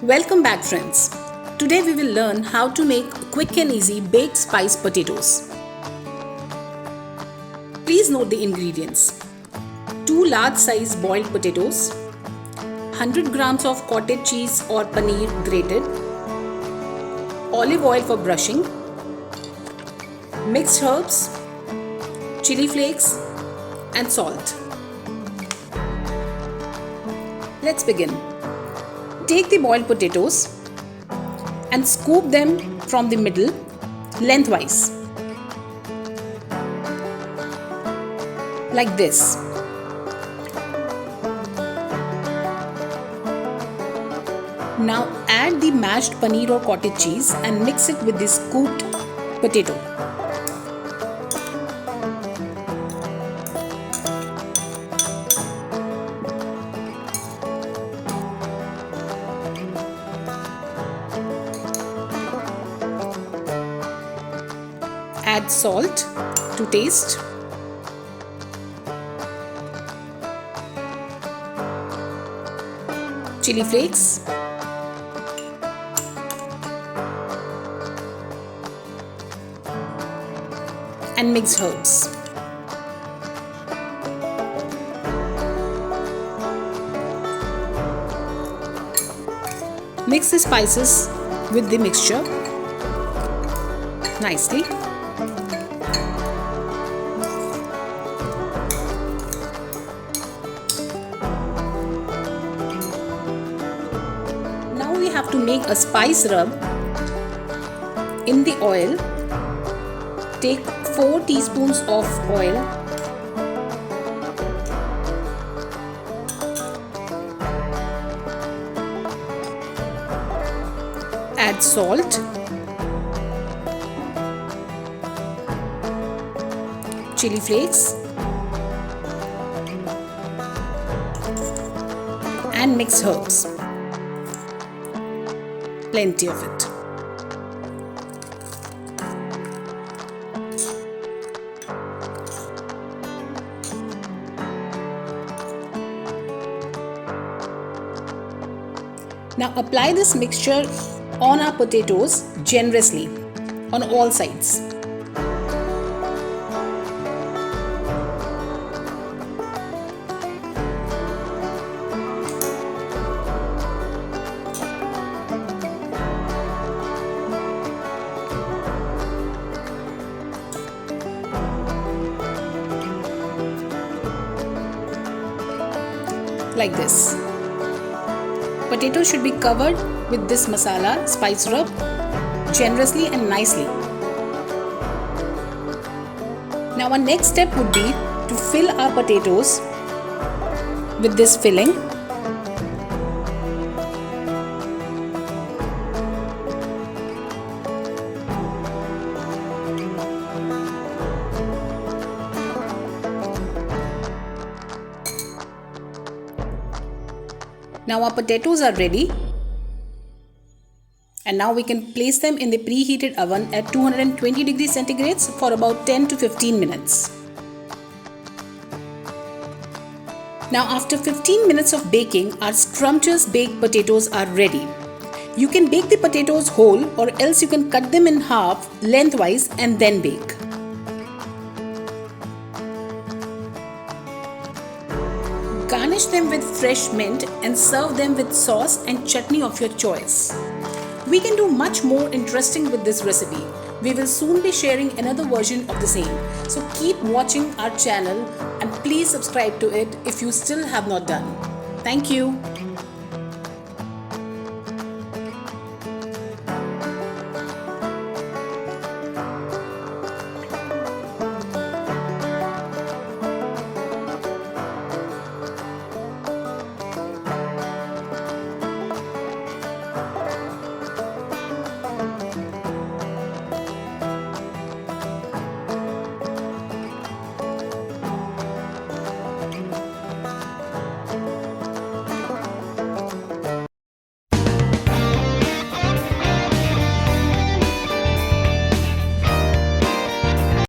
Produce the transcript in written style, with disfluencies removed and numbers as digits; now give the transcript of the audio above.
Welcome back, friends. Today we will learn how to make quick and easy baked spiced potatoes. Please note the ingredients. 2 large size boiled potatoes, 100 grams of cottage cheese or paneer grated, olive oil for brushing, mixed herbs, chili flakes and salt. Let's begin. Take the boiled potatoes and scoop them from the middle lengthwise, like this. Now add the mashed paneer or cottage cheese and mix it with the scooped potato. Add salt to taste. Chili flakes. And mixed herbs. Mix the spices with the mixture nicely. Now we have to make a spice rub in the oil. Take 4 teaspoons of oil, add salt, chili flakes and mixed herbs, plenty of it. Now apply this mixture on our potatoes generously on all sides. Like this. Potatoes should be covered with this masala spice rub generously and nicely. Now our next step would be to fill our potatoes with this filling. Now our potatoes are ready, and now we can place them in the preheated oven at 220 degrees centigrade for about 10 to 15 minutes. Now after 15 minutes of baking, our scrumptious baked potatoes are ready. You can bake the potatoes whole, or else you can cut them in half lengthwise and then bake. Garnish them with fresh mint and serve them with sauce and chutney of your choice. We can do much more interesting with this recipe. We will soon be sharing another version of the same. So keep watching our channel and please subscribe to it if you still have not done. Thank you.